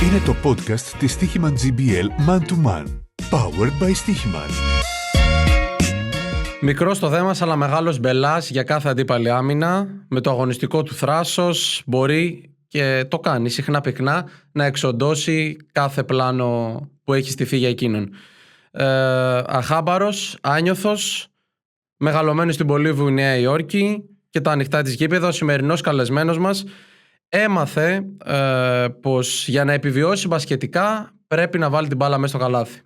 Είναι το podcast της Stoiximan GBL Man to Man. Powered by Stoiximan. Μικρός το δέμας, αλλά μεγάλος μπελάς για κάθε αντίπαλη άμυνα. Με το αγωνιστικό του θράσος μπορεί και το κάνει συχνά πυκνά να εξοντώσει κάθε πλάνο που έχει στηθεί για εκείνον. Αχάμπαρος, άνιωθος, μεγαλωμένος στην πολύβουη Νέα Υόρκη και τα ανοιχτά της γήπεδα, ο σημερινός καλεσμένος μας έμαθε πως για να επιβιώσει μπασκετικά πρέπει να βάλει την μπάλα μέσα στο καλάθι.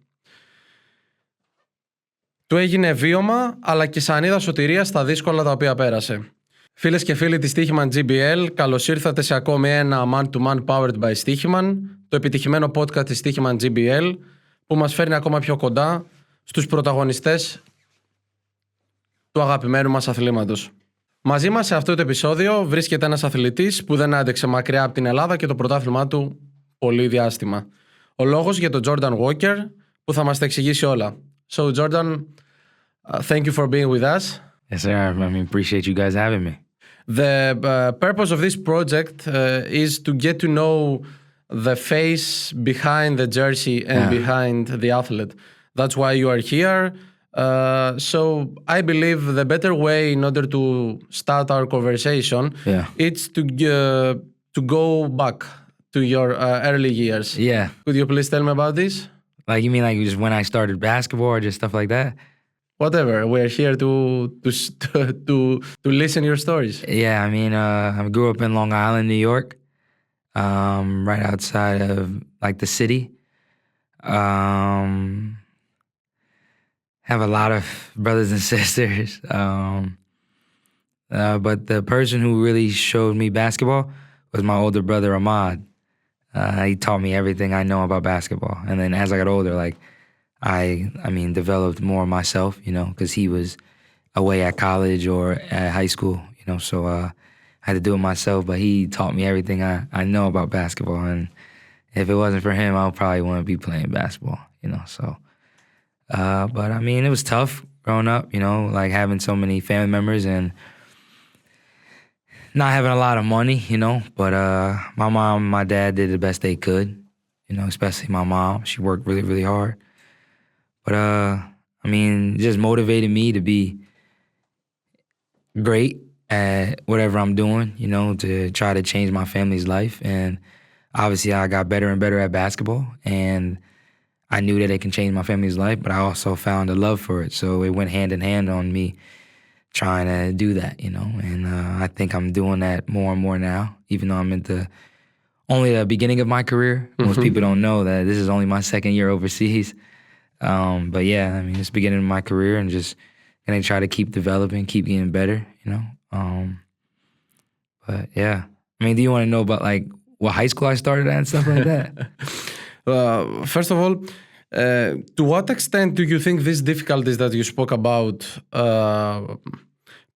Του έγινε βίωμα αλλά και σανίδα σωτηρίας στα δύσκολα τα οποία πέρασε. Φίλες και φίλοι της Stoiximan GBL, καλώς ήρθατε σε ακόμη ένα Man to Man Powered by Stoiximan, το επιτυχημένο podcast της Stoiximan GBL που μας φέρνει ακόμα πιο κοντά στους πρωταγωνιστές του αγαπημένου μας αθλήματος. Μαζί μας σε αυτό το επεισόδιο βρίσκεται ένας αθλητής που δεν άντεξε μακριά από την Ελλάδα και το πρωτάθλημά του πολύ διάστημα. Ο λόγος για τον Τζόρνταν Γουόκερ που θα μας τα εξηγήσει όλα. So Jordan, thank you for being with us. Yes, sir. I appreciate you guys having me. The purpose of this project is to get to know the face behind the jersey and behind the athlete. That's why you are here. So I believe the better way in order to start our conversation it's to go back to your early years. Yeah. Could you please tell me about this? Like, you mean like just when I started basketball or just stuff like that? Whatever. We're here to listen your stories. Yeah, I mean, I grew up in Long Island, New York, right outside of like the city. Have a lot of brothers and sisters. But the person who really showed me basketball was my older brother, Ahmad. He taught me everything I know about basketball. And then as I got older, like, I mean, developed more myself, you know, because he was away at college or at high school, you know, so I had to do it myself. But he taught me everything I know about basketball. And if it wasn't for him, I probably wouldn't be playing basketball, you know, so. But I mean, it was tough growing up, you know, like having so many family members and not having a lot of money, you know, but my mom and my dad did the best they could, you know, especially my mom. She worked really, really hard. But, I mean, it just motivated me to be great at whatever I'm doing, you know, to try to change my family's life. And obviously I got better and better at basketball, and I knew that it can change my family's life, but I also found a love for it. So it went hand in hand on me trying to do that, you know, and I think I'm doing that more and more now, even though I'm only the beginning of my career. Most people don't know that this is only my second year overseas. But yeah, I mean, it's the beginning of my career and just gonna try to keep developing, keep getting better, you know. But yeah, I mean, do you want to know about like what high school I started at and stuff like that? First of all, to what extent do you think these difficulties that you spoke about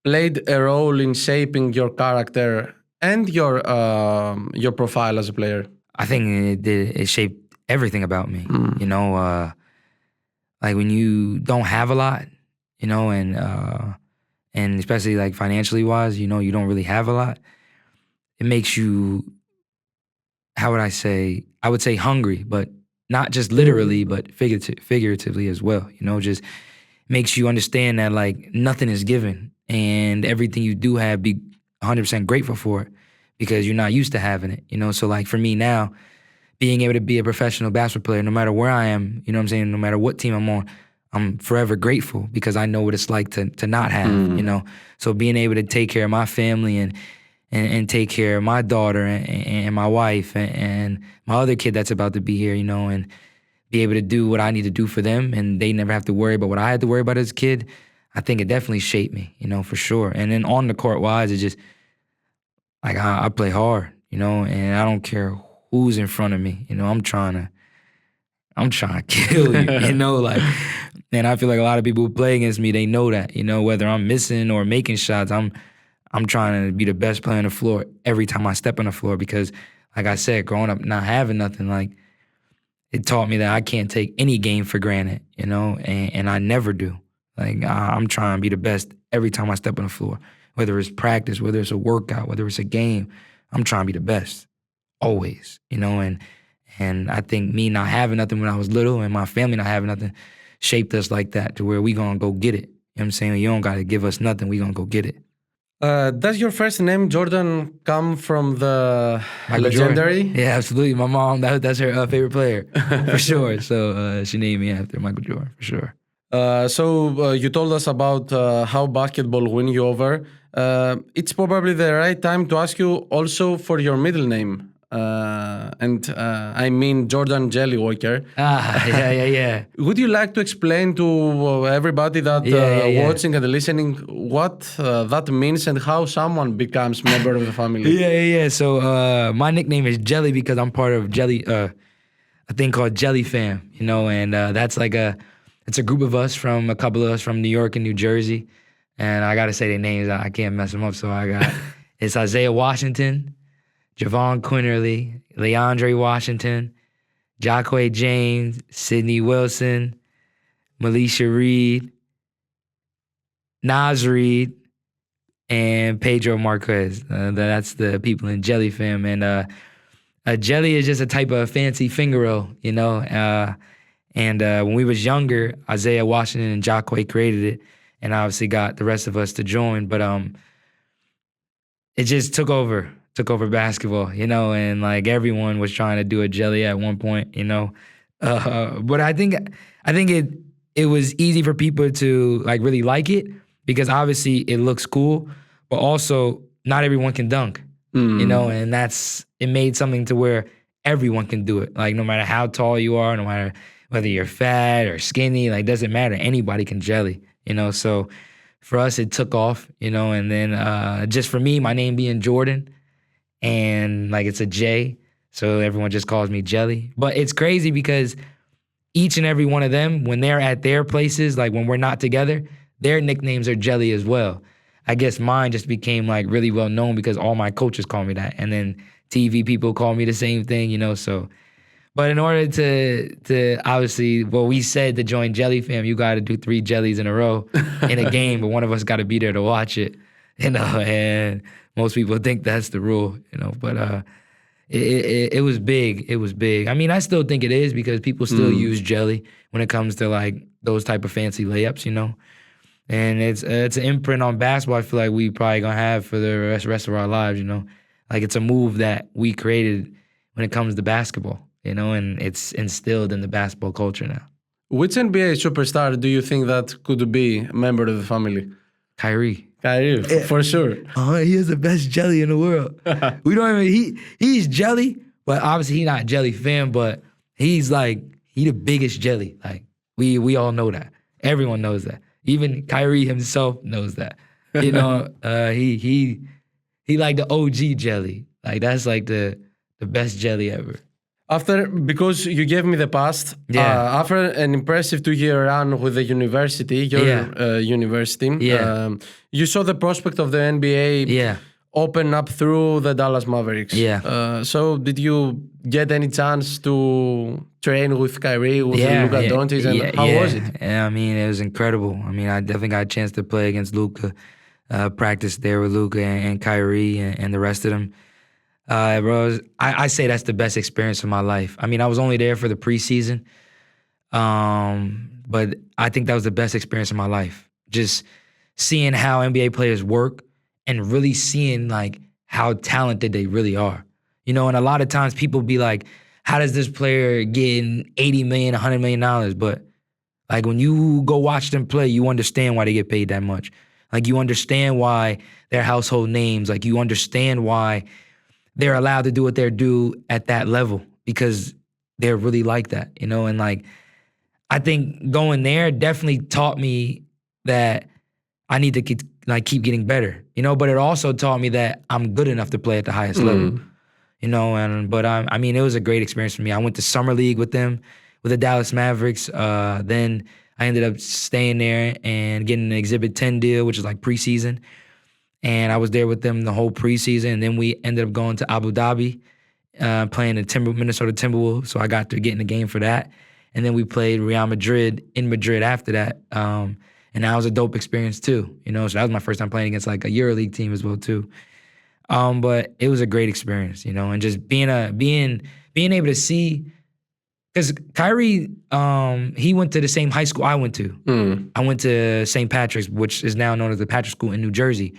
played a role in shaping your character and your profile as a player? I think it shaped everything about me. You know, like when you don't have a lot, you know, and especially like financially wise, you know, you don't really have a lot. It makes you, how would I say? I would say hungry, but not just literally, but figuratively as well. You know, just makes you understand that like nothing is given, and everything you do have, be 100% grateful for it because you're not used to having it. You know, so like for me now, being able to be a professional basketball player, no matter where I am, you know what I'm saying, no matter what team I'm on, I'm forever grateful because I know what it's like to not have, you know. So being able to take care of my family and take care of my daughter and my wife and my other kid that's about to be here, you know, and be able to do what I need to do for them and they never have to worry about what I had to worry about as a kid, I think it definitely shaped me, you know, for sure. And then on the court wise, it just, like I play hard, you know, and I don't care who's in front of me, you know, I'm trying to kill you, you know, like, and I feel like a lot of people who play against me, they know that, you know, whether I'm missing or making shots, I'm trying to be the best player on the floor every time I step on the floor because, like I said, growing up not having nothing, like, it taught me that I can't take any game for granted, you know, and I never do. Like, I'm trying to be the best every time I step on the floor, whether it's practice, whether it's a workout, whether it's a game, I'm trying to be the best, always, you know, And I think me not having nothing when I was little and my family not having nothing shaped us like that to where we gonna go get it. You know what I'm saying? You don't gotta give us nothing, we gonna go get it. Does your first name, Jordan, come from the Michael legendary? Jordan. Yeah, absolutely. My mom, that's her favorite player, for sure. So she named me after Michael Jordan, for sure. So you told us about how basketball win you over. It's probably the right time to ask you also for your middle name. I mean Jordan Jelly Walker. Yeah. Would you like to explain to everybody that watching and listening what that means and how someone becomes member of the family? Yeah. So my nickname is Jelly because I'm part of a thing called Jelly Fam, you know, and that's like it's a group of us a couple of us from New York and New Jersey, and I gotta say their names, I can't mess them up, so it's Isaiah Washington, Javon Quinterly, Leandre Washington, Jacque James, Sidney Wilson, Melisha Reed, Nas Reed, and Pedro Marquez. That's the people in Jelly Fam. And a jelly is just a type of fancy finger roll, you know. And when we was younger, Isaiah Washington and Jacque created it, and obviously got the rest of us to join. But it just took over basketball, you know, and like everyone was trying to do a jelly at one point, you know. But I think it was easy for people to like really like it because obviously it looks cool, but also not everyone can dunk, you know, and it made something to where everyone can do it. Like no matter how tall you are, no matter whether you're fat or skinny, like doesn't matter. Anybody can jelly, you know. So for us, it took off, you know, and then just for me, my name being Jordan, and like it's a J, so everyone just calls me Jelly. But it's crazy because each and every one of them, when they're at their places, like when we're not together, their nicknames are Jelly as well. I guess mine just became like really well known because all my coaches call me that, and then TV people call me the same thing, you know. So, but in order to obviously, well, we said to join Jelly Fam, you got to do 3 jellies in a row in a game, but one of us got to be there to watch it, you know, and most people think that's the rule, you know, but it was big. It was big. I mean, I still think it is because people still use jelly when it comes to like those type of fancy layups, you know. And it's an imprint on basketball I feel like we probably gonna have for the rest of our lives, you know. Like it's a move that we created when it comes to basketball, you know, and it's instilled in the basketball culture now. Which NBA superstar do you think that could be a member of the family? Kyrie, for sure. He is the best jelly in the world. We don't even, he's jelly, but obviously he's not Jelly Fam, but he the biggest jelly. Like we all know that. Everyone knows that. Even Kyrie himself knows that. You know, he like the OG jelly. Like that's like the best jelly ever. Because you gave me the past, after an impressive 2-year run with the university, university, you saw the prospect of the NBA open up through the Dallas Mavericks. So did you get any chance to train with Kyrie, with Luka Doncic, and how was it? Yeah, I mean, it was incredible. I mean, I definitely got a chance to play against Luka, practice there with Luka and Kyrie and the rest of them. Bro, I say that's the best experience of my life. I mean, I was only there for the preseason, but I think that was the best experience of my life. Just seeing how NBA players work and really seeing like how talented they really are. You know, and a lot of times people be like, how does this player get $80 million, $100 million? But like when you go watch them play, you understand why they get paid that much. Like you understand why they're household names. Like you understand why they're allowed to do what they're do at that level because they're really like that, you know? And like, I think going there definitely taught me that I need to keep getting better, you know? But it also taught me that I'm good enough to play at the highest level, you know? But I mean, it was a great experience for me. I went to summer league with them, with the Dallas Mavericks. Then I ended up staying there and getting an Exhibit 10 deal, which is like preseason. And I was there with them the whole preseason. And then we ended up going to Abu Dhabi, playing the Minnesota Timberwolves. So I got to get in the game for that. And then we played Real Madrid in Madrid after that. And that was a dope experience too. You know, so that was my first time playing against like a EuroLeague team as well too. But it was a great experience, you know, and just being able to see, because Kyrie, he went to the same high school I went to. I went to St. Patrick's, which is now known as the Patrick School in New Jersey,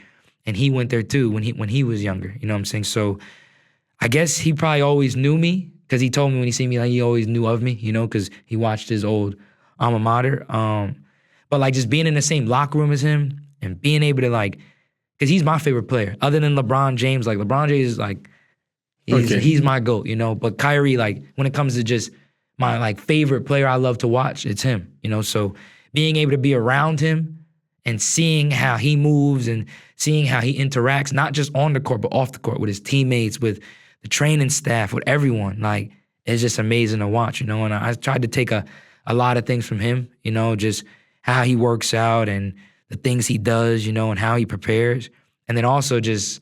and he went there too when he was younger. You know what I'm saying? So I guess he probably always knew me, because he told me when he seen me, like, he always knew of me, you know, because he watched his old alma mater. But like just being in the same locker room as him and being able to like, because he's my favorite player. Other than LeBron James, like LeBron James is like, he's my GOAT, you know. But Kyrie, like when it comes to just my like favorite player I love to watch, it's him, you know. So being able to be around him and seeing how he moves and seeing how he interacts, not just on the court, but off the court with his teammates, with the training staff, with everyone, like it's just amazing to watch, you know. And I tried to take a lot of things from him, you know, just how he works out and the things he does, you know, and how he prepares. And then also just,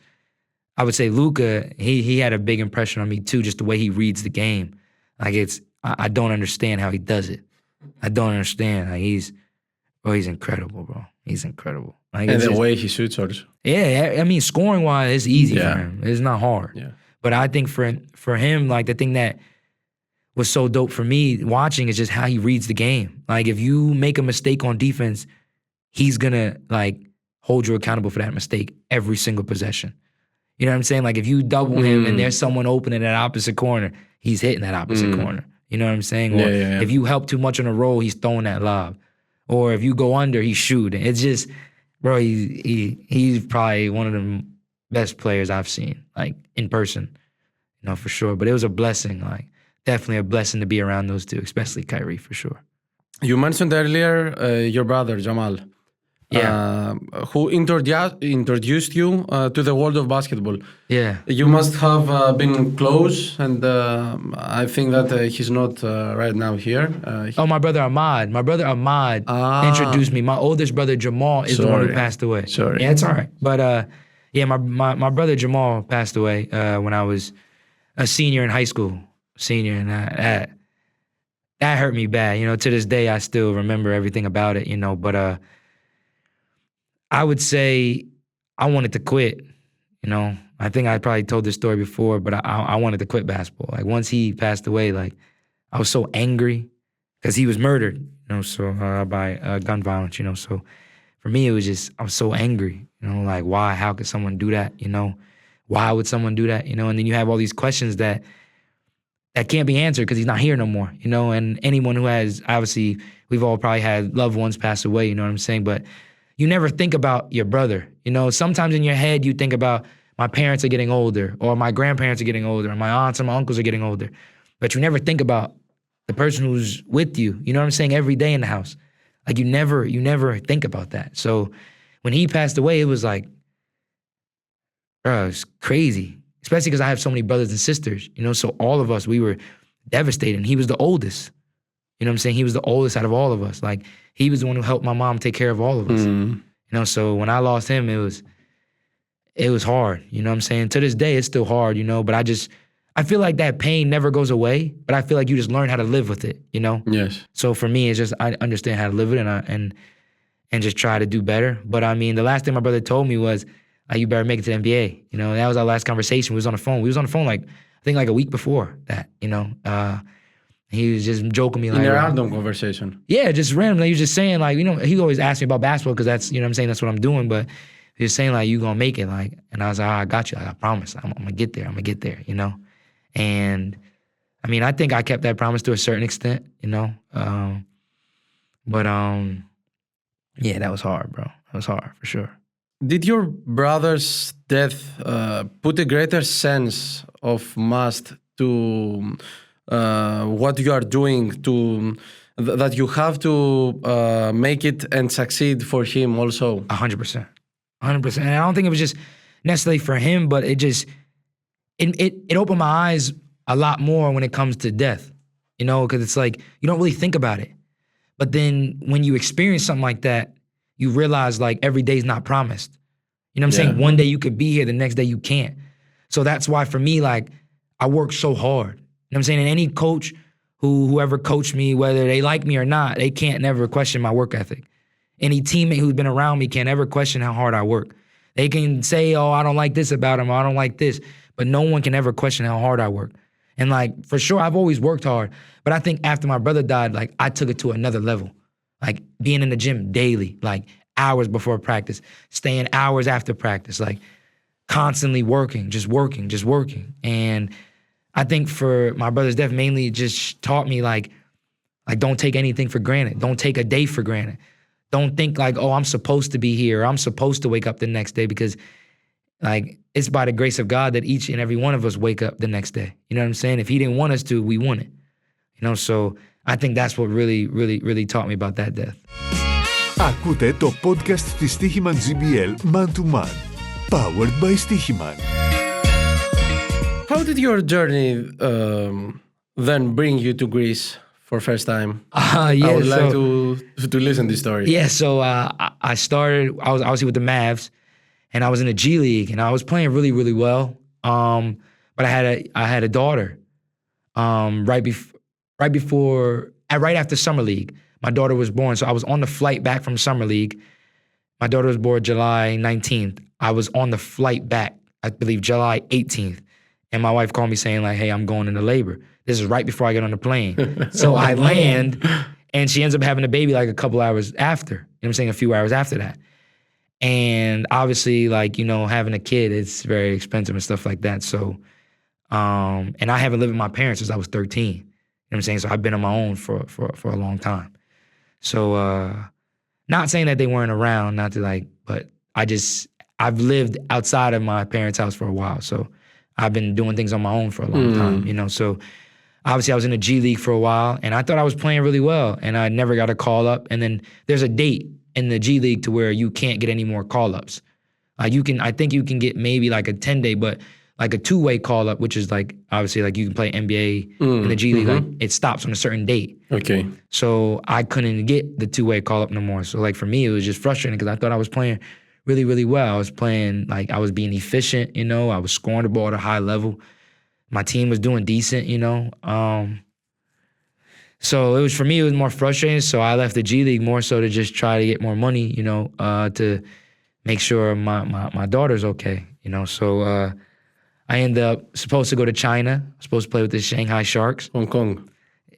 I would say Luka, he had a big impression on me too, just the way he reads the game. Like I don't understand how he does it. I don't understand. Like he's incredible, bro. He's incredible. Like, and the way he shoots also. Yeah, I mean, scoring wise, it's easy for him. It's not hard. Yeah. But I think for him, like the thing that was so dope for me watching is just how he reads the game. Like if you make a mistake on defense, he's gonna like hold you accountable for that mistake every single possession. You know what I'm saying? Like if you double him and there's someone open in that opposite corner, he's hitting that opposite corner. You know what I'm saying? Or if you help too much on a roll, he's throwing that lob. Or if you go under, he's shooting. It's just, bro, he's probably one of the best players I've seen, like in person, you know, for sure. But it was a blessing, like definitely a blessing to be around those two, especially Kyrie, for sure. You mentioned earlier your brother, Jamal. Yeah. Who introduced you to the world of basketball. Yeah. You must have been close, and I think that he's not right now here. My brother Ahmad. My brother Ahmad introduced me. My oldest brother Jamal is the one who passed away. Sorry. Yeah, it's all right. But yeah, my brother Jamal passed away when I was a senior in high school. And that hurt me bad. You know, to this day, I still remember everything about it, you know, but I would say I wanted to quit, you know. I think I probably told this story before, but I wanted to quit basketball. Like once he passed away, like I was so angry because he was murdered, you know, so by gun violence, you know. So for me, it was just, I was so angry, you know, like why, how could someone do that, you know? Why would someone do that, you know? And then you have all these questions that can't be answered because he's not here no more, you know? And anyone who has, obviously, we've all probably had loved ones pass away, you know what I'm saying? But you never think about your brother. You know, sometimes in your head you think about my parents are getting older, or my grandparents are getting older, or my aunts and my uncles are getting older. But you never think about the person who's with you, you know what I'm saying, every day in the house. Like you never think about that. So when he passed away, it was like, bro, it's crazy. Especially because I have so many brothers and sisters, you know, so all of us, we were devastated. And he was the oldest. You know what I'm saying? He was the oldest out of all of us. Like, he was the one who helped my mom take care of all of us. You know, so when I lost him, it was hard. You know what I'm saying? To this day, it's still hard, you know, but I feel like that pain never goes away, but I feel like you just learn how to live with it, you know? Yes. So for me, it's just, I understand how to live with it and just try to do better. But I mean, the last thing my brother told me was, you better make it to the NBA. You know, that was our last conversation. We was on the phone. We was on the phone like, I think like a week before that, you know? He was just joking me like... In a random conversation. Yeah, just randomly. He was just saying like, you know, he always asked me about basketball because that's, you know what I'm saying, that's what I'm doing. But he was saying like, you gonna make it, like, and I was like, I got you. Like, I promise. I'm gonna get there, you know? And I mean, I think I kept that promise to a certain extent, you know? But yeah, that was hard, bro. That was hard for sure. Did your brother's death put a greater sense of must to what you are doing, to that you have to make it and succeed for him also? 100%. 100%. And I don't think it was just necessarily for him, but it opened my eyes a lot more when it comes to death, you know, because it's like, you don't really think about it. But then when you experience something like that, you realize like every day's not promised. You know what I'm saying? One day you could be here, the next day you can't. So that's why for me, like, I work so hard. You know what I'm saying? And any coach whoever coached me, whether they like me or not, they can't never question my work ethic. Any teammate who's been around me can't ever question how hard I work. They can say, oh, I don't like this about him, or I don't like this, but no one can ever question how hard I work. And like, for sure, I've always worked hard, but I think after my brother died, like I took it to another level. Like being in the gym daily, like hours before practice, staying hours after practice, like constantly working, just working. And I think for my brother's death, mainly it just taught me like don't take anything for granted. Don't take a day for granted. Don't think like, oh, I'm supposed to be here. Or I'm supposed to wake up the next day, because like it's by the grace of God that each and every one of us wake up the next day. You know what I'm saying? If he didn't want us to, we wouldn't. You know, so I think that's what really taught me about that death. Ακούτε το podcast της Stoiximan GBL Man to Man. Powered by Stoiximan. How did your journey then bring you to Greece for first time? I would like to listen to this story. Yeah, so I was obviously with the Mavs, and I was in the G League, and I was playing really well. But I had a daughter right after Summer League. My daughter was born, so I was on the flight back from Summer League. My daughter was born July 19th. I was on the flight back, I believe July 18th. And my wife called me saying like, hey, I'm going into labor. This is right before I get on the plane. So I land, and she ends up having a baby like a couple hours after. You know what I'm saying? A few hours after that. And obviously, like, you know, having a kid, it's very expensive and stuff like that. So, and I haven't lived with my parents since I was 13. You know what I'm saying? So I've been on my own for a long time. So, not saying that they weren't around, not to like, but I've lived outside of my parents' house for a while. So I've been doing things on my own for a long time, you know? So obviously I was in the G League for a while, and I thought I was playing really well, and I never got a call up. And then there's a date in the G League to where you can't get any more call ups. I think you can get maybe like a 10-day, but like a 2-way call up, which is like, obviously like you can play NBA in the G League, like it stops on a certain date. Okay. So I couldn't get the 2-way call up no more. So like for me, it was just frustrating because I thought I was playing really well. I was playing, like I was being efficient, you know, I was scoring the ball at a high level. My team was doing decent, you know. So it was, for me, it was more frustrating. So I left the G League more so to just try to get more money, you know, to make sure my daughter's okay, you know. So I ended up supposed to go to China, supposed to play with the Shanghai Sharks. Hong Kong.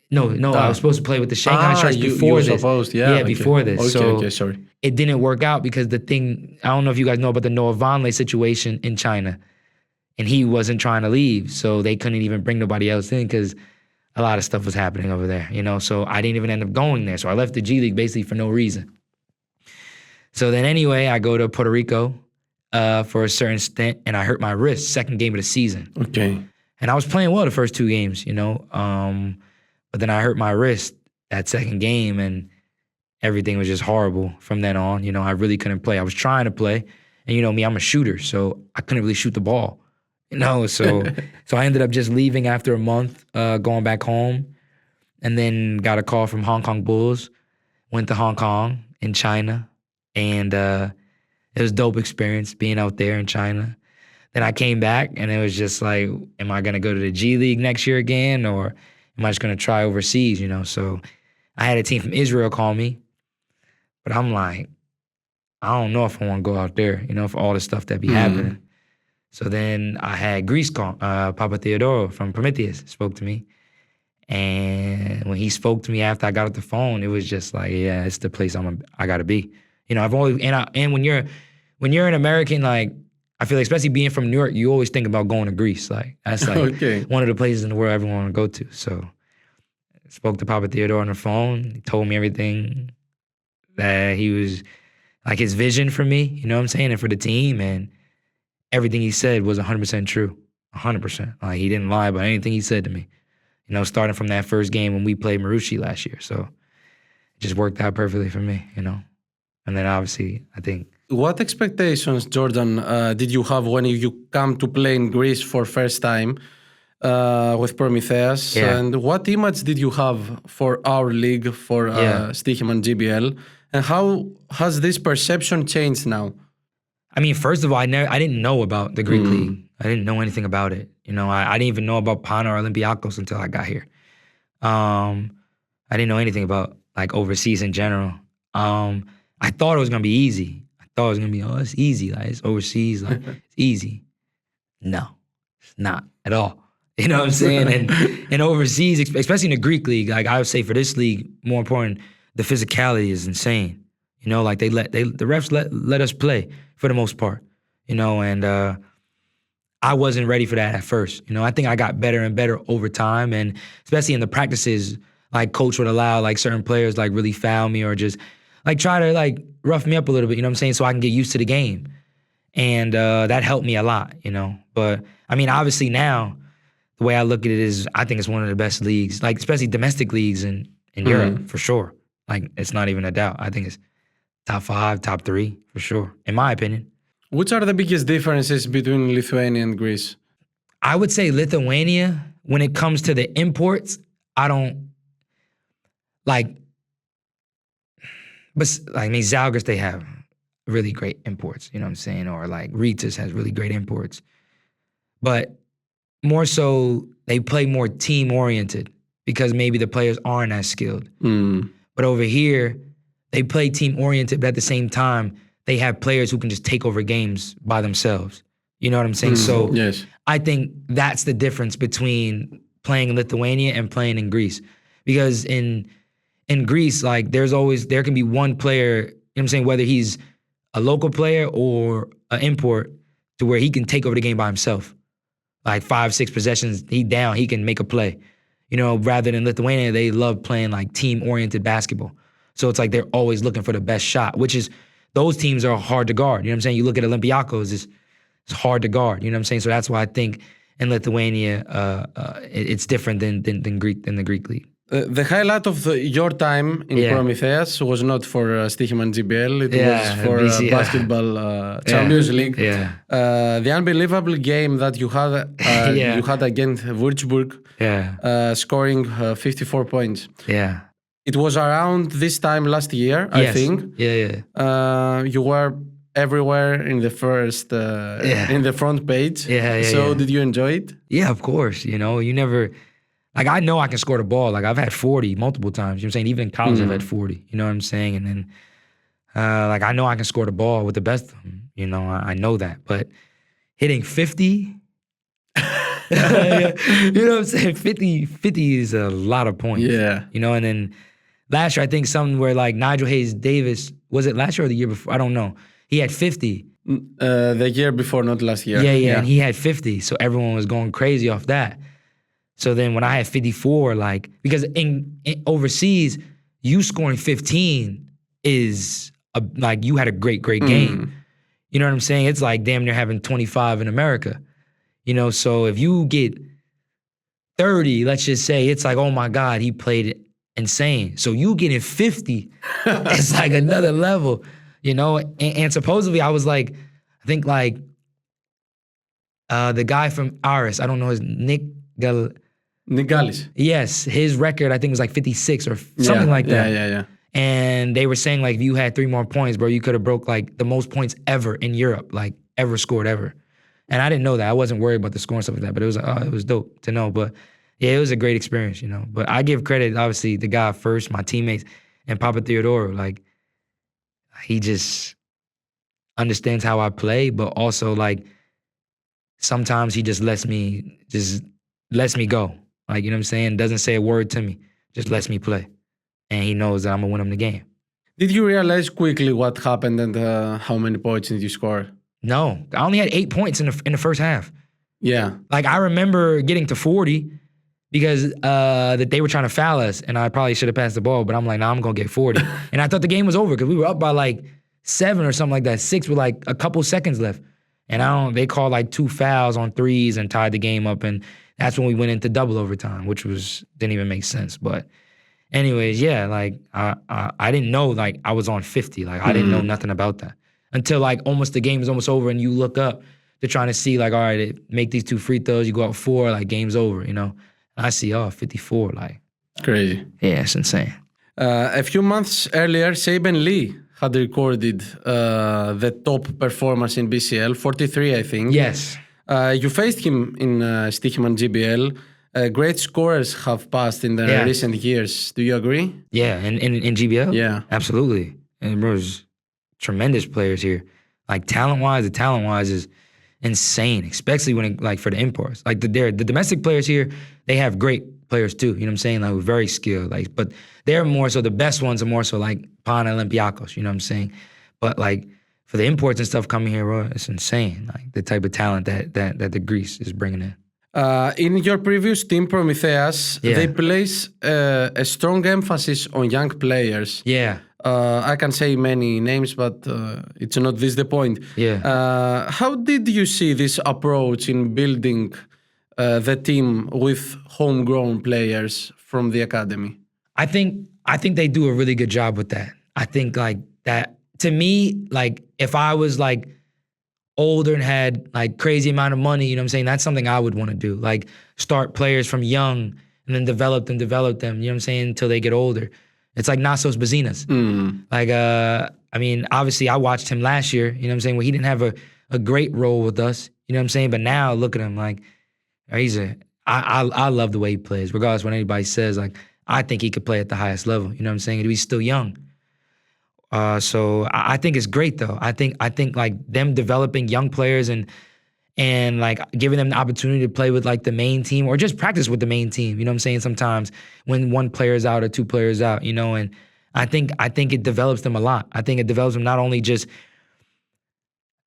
No, I was supposed to play with the Shanghai Sharks before this. Supposed, yeah, okay. Before this. Okay, sorry. It didn't work out because the thing, I don't know if you guys know about the Noah Vonleh situation in China, and he wasn't trying to leave, so they couldn't even bring nobody else in because a lot of stuff was happening over there, you know, so I didn't even end up going there. So I left the G League basically for no reason. So then anyway, I go to Puerto Rico for a certain stint, and I hurt my wrist, second game of the season. Okay. And I was playing well the first 2 games, you know, but then I hurt my wrist that second game, and everything was just horrible from then on. You know, I really couldn't play. I was trying to play, and you know me, I'm a shooter, so I couldn't really shoot the ball. You know, so I ended up just leaving after a month, going back home, and then got a call from Hong Kong Bulls, went to Hong Kong in China, and it was a dope experience being out there in China. Then I came back, and it was just like, am I going to go to the G League next year again, or am I just going to try overseas, you know? So I had a team from Israel call me, but I'm like, I don't know if I want to go out there, you know, for all the stuff that be happening. So then I had Greece call, Papatheodώρου from Prometheus spoke to me. And when he spoke to me after I got off the phone, it was just like, yeah, it's the place I got to be. You know, I've always, and when you're an American, like, I feel like, especially being from New York, you always think about going to Greece. Like, that's like one of the places in the world everyone want to go to. So I spoke to Papatheodώρου on the phone. He told me everything that he was, like his vision for me, you know what I'm saying, and for the team. And everything he said was 100% true, 100%. Like, he didn't lie about anything he said to me, you know, starting from that first game when we played Amarusίου last year. So it just worked out perfectly for me, you know. And then obviously, I think. What expectations, Jordan, did you have when you come to play in Greece for first time with Prometheus? Yeah. And what image did you have for our league, for Stoiximan GBL? And how has this perception changed now? I mean, first of all, I didn't know about the Greek league. I didn't know anything about it. You know, I didn't even know about Pana or Olympiacos until I got here. I didn't know anything about like overseas in general. I thought it was gonna be easy. I thought it was gonna be, oh, it's easy, like it's overseas, like it's easy. No, it's not at all. You know what I'm saying? And overseas, especially in the Greek league, like I would say for this league, more important, the physicality is insane. You know, like the refs let us play for the most part. You know, and I wasn't ready for that at first. You know, I think I got better and better over time, and especially in the practices, like coach would allow like certain players like really foul me or just like try to like rough me up a little bit. You know what I'm saying? So I can get used to the game, and that helped me a lot. You know, but I mean, obviously now the way I look at it is, I think it's one of the best leagues, like especially domestic leagues in Europe for sure. Like it's not even a doubt. I think it's top 5, top 3 for sure, in my opinion. Which are the biggest differences between Lithuania and Greece? I would say Lithuania, when it comes to the imports, I don't like, but like, I mean, Zalgiris, they have really great imports, you know what I'm saying? Or like Ritas has really great imports. But more so, they play more team-oriented because maybe the players aren't as skilled. But over here, they play team-oriented, but at the same time, they have players who can just take over games by themselves. You know what I'm saying? So yes. I think that's the difference between playing in Lithuania and playing in Greece. Because in Greece, like there can be one player, you know what I'm saying, whether he's a local player or an import, to where he can take over the game by himself. Like 5, 6 possessions, he down, he can make a play. You know, rather than Lithuania, they love playing like team-oriented basketball. So it's like they're always looking for the best shot, which is, those teams are hard to guard. You know what I'm saying? You look at Olympiacos, it's hard to guard. You know what I'm saying? So that's why I think in Lithuania, it's different than the Greek league. The highlight of your time in Prometheus was not for Stoiximan GBL, it was for Basketball Champions League. The unbelievable game that you had against Würzburg, scoring 54 points. Yeah. It was around this time last year, I think. You were everywhere in the first, in the front page. So did you enjoy it? Yeah, of course. You know, you never, like I know I can score the ball. Like I've had 40 multiple times. You know what I'm saying? Even in college I've had 40. You know what I'm saying? And then, like I know I can score the ball with the best of them. You know, I know that. But hitting 50... You know what I'm saying? 50 is a lot of points. Yeah. You know, and then last year, I think something where like Nigel Hayes-Davis, was it last year or the year before? I don't know. He had 50. The year before, not last year. Yeah. And he had 50. So everyone was going crazy off that. So then when I had 54, like, because in overseas, you scoring 15 is like you had a great game. You know what I'm saying? It's like damn near having 25 in America. You know, so if you get 30, let's just say, it's like, oh my God, he played insane. So you getting 50, it's like another level, you know? And supposedly I was like, I think like the guy from Aris, I don't know his Nick Gallis. Yes, his record I think was like 56 or something like that. Yeah. And they were saying like if you had 3 more points, bro, you could have broke like the most points ever in Europe, like ever scored ever. And I didn't know that. I wasn't worried about the score and stuff like that, but it was like, oh, it was dope to know. But yeah, it was a great experience, you know. But I give credit, obviously, the guy first, my teammates, and Papa-Theodorou. Like, he just understands how I play, but also like sometimes he just lets me go. Like, you know what I'm saying? Doesn't say a word to me, just lets me play. And he knows that I'm gonna win him the game. Did you realize quickly what happened and how many points did you score? No, I only had 8 points in the first half. Yeah. Like I remember getting to 40 because that they were trying to foul us and I probably should have passed the ball, but I'm like, nah, I'm gonna get 40. And I thought the game was over because we were up by like 7 or something like that, 6 with like a couple seconds left. And they called like 2 fouls on threes and tied the game up, and that's when we went into double overtime, which didn't even make sense. But anyways, yeah, like I didn't know like I was on 50. Like I didn't know nothing about that until like almost the game is almost over and you look up to trying to see like, all right, make these 2 free throws, you go out 4, like game's over, you know. And I see, 54, like. Crazy. Yeah, it's insane. A few months earlier, Saben Lee had recorded the top performance in BCL, 43, I think. Yes. You faced him in Stoiximan GBL. Great scorers have passed in the recent years. Do you agree? Yeah, in GBL? Yeah. Absolutely. And bro, tremendous players here. Like talent-wise, the talent-wise is insane, especially when it, like for the imports. Like the domestic players here, they have great players too. You know what I'm saying? Like very skilled. Like, but they're more so, the best ones are more so like Pan Olympiacos. You know what I'm saying? But like for the imports and stuff coming here, bro, it's insane. Like the type of talent that the Greece is bringing in. In your previous team, Prometheas, they place a strong emphasis on young players. Yeah. I can say many names, but it's not this the point. Yeah. How did you see this approach in building the team with homegrown players from the academy? I think they do a really good job with that. I think like that, to me, like if I was like older and had like crazy amount of money, you know what I'm saying? That's something I would want to do. Like start players from young and then develop them, you know what I'm saying, until they get older. It's like Nasos Bazinas. Like, I mean, obviously I watched him last year, you know what I'm saying? Well, he didn't have a great role with us, you know what I'm saying? But now look at him, like, I love the way he plays, regardless of what anybody says. Like, I think he could play at the highest level, you know what I'm saying? He's still young. So I think it's great though. I think like them developing young players and like giving them the opportunity to play with like the main team or just practice with the main team. You know what I'm saying? Sometimes when one player's out or two players out, you know, and I think it develops them a lot. I think it develops them not only just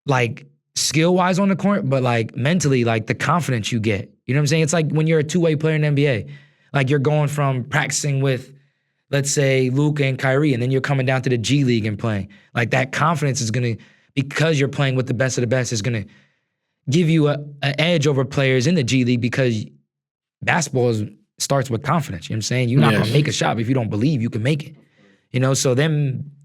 like skill-wise on the court, but like mentally, like the confidence you get. You know what I'm saying? It's like when you're a two-way player in the NBA, like you're going from practicing with, let's say, Luka and Kyrie, and then you're coming down to the G League and playing. Like that confidence is going to, because you're playing with the best of the best, is going to give you an edge over players in the G League, because basketball starts with confidence. You know what I'm saying? You're not going to make a shot if you don't believe you can make it. You know, so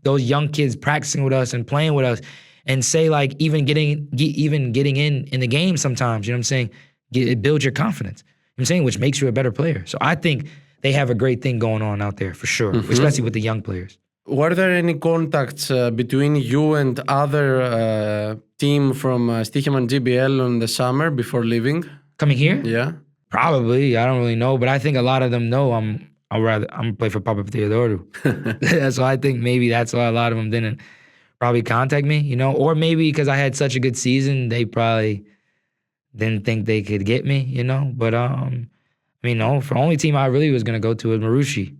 those young kids practicing with us and playing with us, and say like even getting in the game sometimes, you know what I'm saying? It builds your confidence. You know what I'm saying? Which makes you a better player. So I think they have a great thing going on out there for sure, especially with the young players. Were there any contacts between you and other team from Stoiximan GBL in the summer before leaving? Coming here? Yeah. Probably. I don't really know, but I think a lot of them know I'm gonna play for Papa-Theodorou. So I think maybe that's why a lot of them didn't probably contact me, you know, or maybe because I had such a good season, they probably didn't think they could get me, you know. But I mean, no, the only team I really was gonna go to was Amarusίου.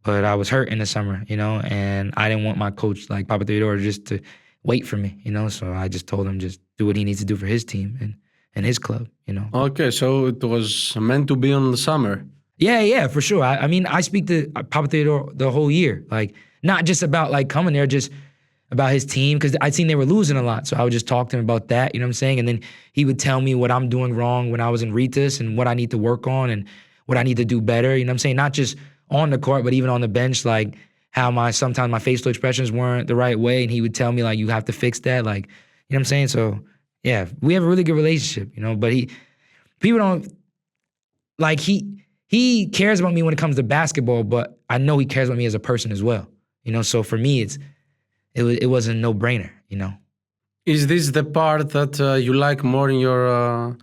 But I was hurt in the summer, you know, and I didn't want my coach, like Papa-Theodorou, just to wait for me, you know. So I just told him just do what he needs to do for his team and his club, you know. Okay, so it was meant to be on the summer. Yeah, for sure. I mean, I speak to Papa-Theodorou the whole year, like not just about like coming there, just about his team, because I'd seen they were losing a lot. So I would just talk to him about that, you know what I'm saying? And then he would tell me what I'm doing wrong when I was in Ritas and what I need to work on and what I need to do better, you know what I'm saying? Not just on the court, but even on the bench, like how sometimes my facial expressions weren't the right way. And he would tell me like, you have to fix that. Like, you know what I'm saying? So yeah, we have a really good relationship, you know, but people don't, like he cares about me when it comes to basketball, but I know he cares about me as a person as well, you know? So for me, it wasn't a no-brainer, you know? Is this the part that you like more in your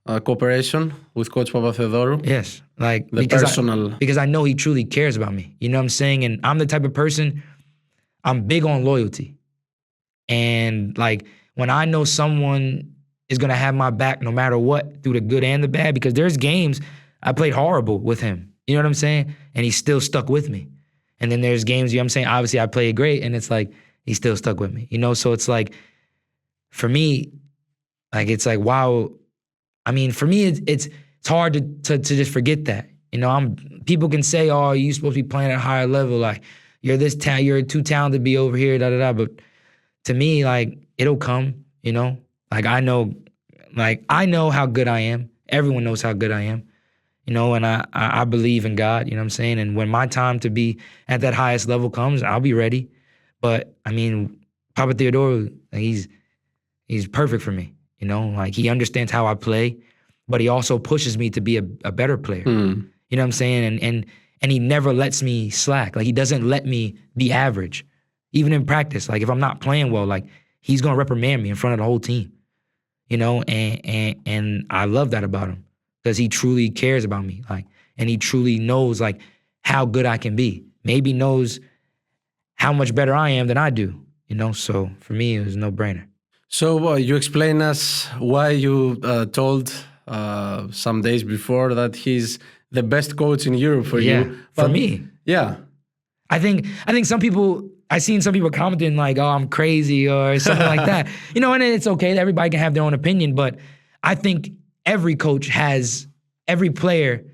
cooperation with Coach Papαθeodώρου? Yes, like because I know he truly cares about me. You know what I'm saying? And I'm the type of person, I'm big on loyalty. And like when I know someone is gonna have my back no matter what, through the good and the bad, because there's games I played horrible with him. You know what I'm saying? And he still stuck with me. And then there's games, you know what I'm saying? Obviously I played great and it's like, he still stuck with me, you know? So it's like, for me, like, it's like, wow. I mean, for me, it's hard to just forget that. You know, people can say, oh, you're supposed to be playing at a higher level. Like, you're too talented to be over here, da-da-da. But to me, like, it'll come, you know? Like, I know how good I am. Everyone knows how good I am, you know? And I believe in God, you know what I'm saying? And when my time to be at that highest level comes, I'll be ready. But, I mean, Papa-Theodorou, he's perfect for me, you know? Like, he understands how I play, but he also pushes me to be a better player. You know what I'm saying? And he never lets me slack. Like, he doesn't let me be average. Even in practice, like, if I'm not playing well, like, he's going to reprimand me in front of the whole team, you know? And I love that about him, because he truly cares about me. Like, and he truly knows, like, how good I can be. Maybe knows how much better I am than I do. So for me, it was a no-brainer. So you explain us why you told some days before that he's the best coach in Europe for you. For me. Yeah. I think some people, I've seen some people commenting like, oh, I'm crazy or something like that. And it's okay. Everybody can have their own opinion. But I think every player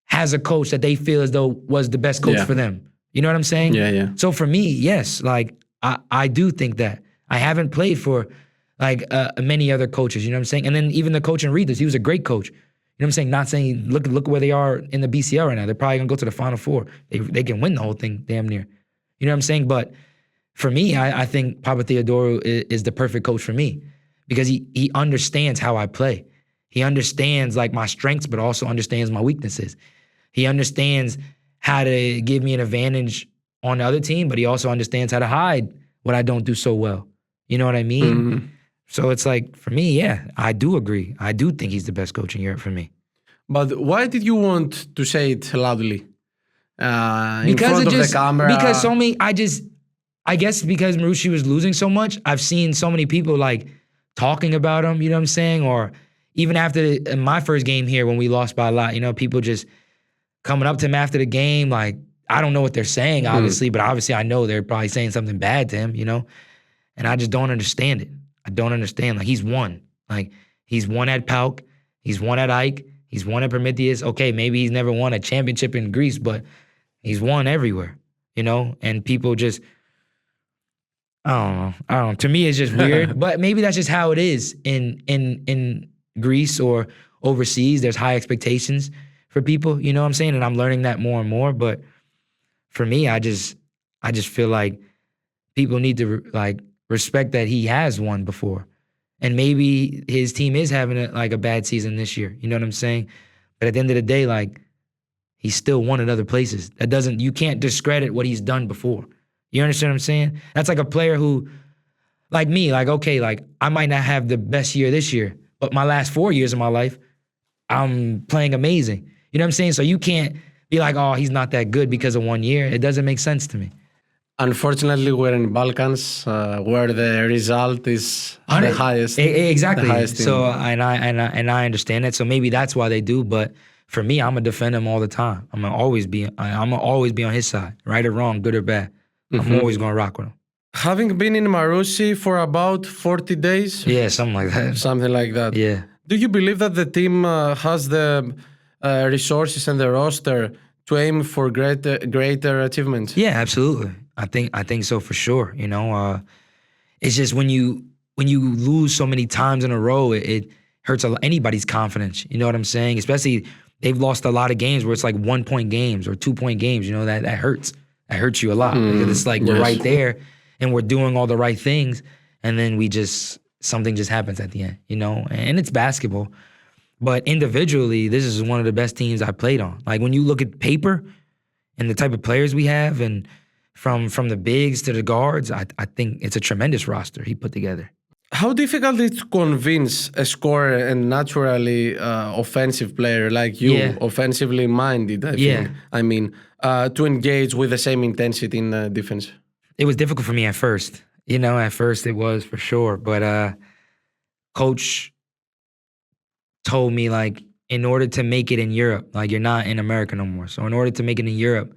has a coach that they feel as though was the best coach for them. You know what I'm saying? Yeah. So for me, yes, like I do think that. I haven't played for like many other coaches, you know what I'm saying? And then even the coach in Reedus, he was a great coach. You know what I'm saying? Not saying, look where they are in the BCL right now. They're probably going to go to the Final Four. They can win the whole thing damn near. You know what I'm saying? But for me, I think Papa-Theodorou is the perfect coach for me because he understands how I play. He understands like my strengths, but also understands my weaknesses. He understands how to give me an advantage on the other team, but he also understands how to hide what I don't do so well. You know what I mean? Mm-hmm. So it's like, for me, yeah, I do agree. I do think he's the best coach in Europe for me. But why did you want to say it loudly? In front of the camera? Because so many, I guess because Marushi was losing so much, I've seen so many people like talking about him, you know what I'm saying? Or even after my first game here when we lost by a lot, people just coming up to him after the game, like, I don't know what they're saying, obviously, but obviously I know they're probably saying something bad to him, And I just don't understand it. I don't understand. Like, he's won. Like, he's won at PAOK. He's won at Ike. He's won at Prometheus. Okay, maybe he's never won a championship in Greece, but he's won everywhere, And people just, I don't know. To me, it's just weird. But maybe that's just how it is in Greece or overseas. There's high expectations for people, you know what I'm saying? And I'm learning that more and more. But for me, I just feel like people need to like respect that he has won before. And maybe his team is having a bad season this year. You know what I'm saying? But at the end of the day, like, he's still won at other places. You can't discredit what he's done before. You understand what I'm saying? That's like a player who, like me, like, okay, like, I might not have the best year this year, but my last 4 years of my life, I'm playing amazing. You know what I'm saying? So you can't be like, oh, he's not that good because of 1 year. It doesn't make sense to me. Unfortunately, we're in Balkans, where the result is the highest. Exactly. The highest so and I understand that. So maybe that's why they do. But for me, I'm gonna defend him all the time. I'm gonna always be on his side, right or wrong, good or bad. I'm always gonna rock with him. Having been in Marousi for about 40 days, yeah, something like that. Something like that. Yeah. Do you believe that the team has the resources and the roster to aim for greater achievements? Yeah, absolutely. I think so for sure. It's just when you lose so many times in a row, it hurts anybody's confidence. You know what I'm saying? Especially they've lost a lot of games where it's like 1 point games or 2 point games. That hurts. That hurts you a lot because it's like we're right there and we're doing all the right things, and then something just happens at the end. And it's basketball. But individually, this is one of the best teams I played on. Like, when you look at paper and the type of players we have, and from the bigs to the guards, I think it's a tremendous roster he put together. How difficult is it to convince a scorer and naturally offensive player like you, offensively minded, I think, I mean, to engage with the same intensity in defense? It was difficult for me at first. At first it was for sure. But Coach told me, like, in order to make it in Europe, like, you're not in America no more. So in order to make it in Europe,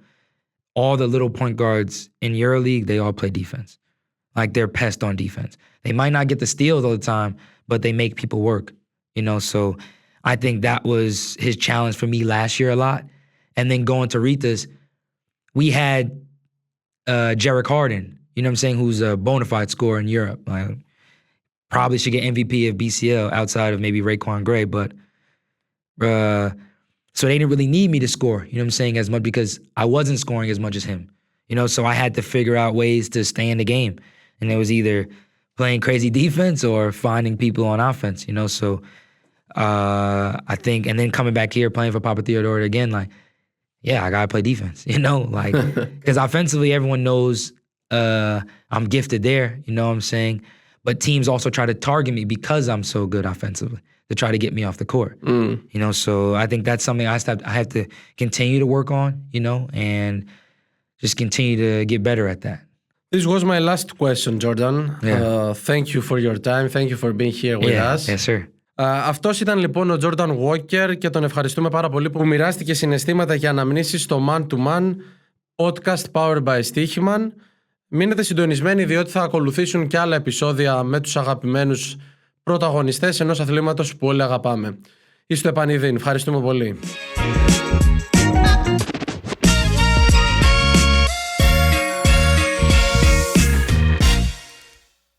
all the little point guards in EuroLeague, they all play defense. Like, they're pests on defense. They might not get the steals all the time, but they make people work, So I think that was his challenge for me last year a lot. And then going to Ritas, we had Jarek Harden, you know what I'm saying, who's a bona fide scorer in Europe. Like, probably should get MVP of BCL outside of maybe Raekwon Gray, but so they didn't really need me to score, you know what I'm saying, as much because I wasn't scoring as much as him. So I had to figure out ways to stay in the game. And it was either playing crazy defense or finding people on offense, So I think, and then coming back here playing for Papa-Theodorou again, like, yeah, I got to play defense, like, because offensively everyone knows I'm gifted there, you know what I'm saying? But teams also try to target me because I'm so good offensively to try to get me off the court, So I think that's something I have to continue to work on, and just continue to get better at that. This was my last question, Jordan. Thank you for your time. Thank you for being here with us. Yes, sir. Αυτός ήταν λοιπόν ο Τζόρνταν Γουόκερ και τον ευχαριστούμε πάρα πολύ που μοιράστηκε συναισθήματα και αναμνήσεις στο Man to Man podcast powered by Stoiximan. Μείνετε συντονισμένοι διότι θα ακολουθήσουν και άλλα επεισόδια με τους αγαπημένους πρωταγωνιστές ενός αθλήματος που όλοι αγαπάμε. Είστε επανειδήν. Ευχαριστούμε πολύ.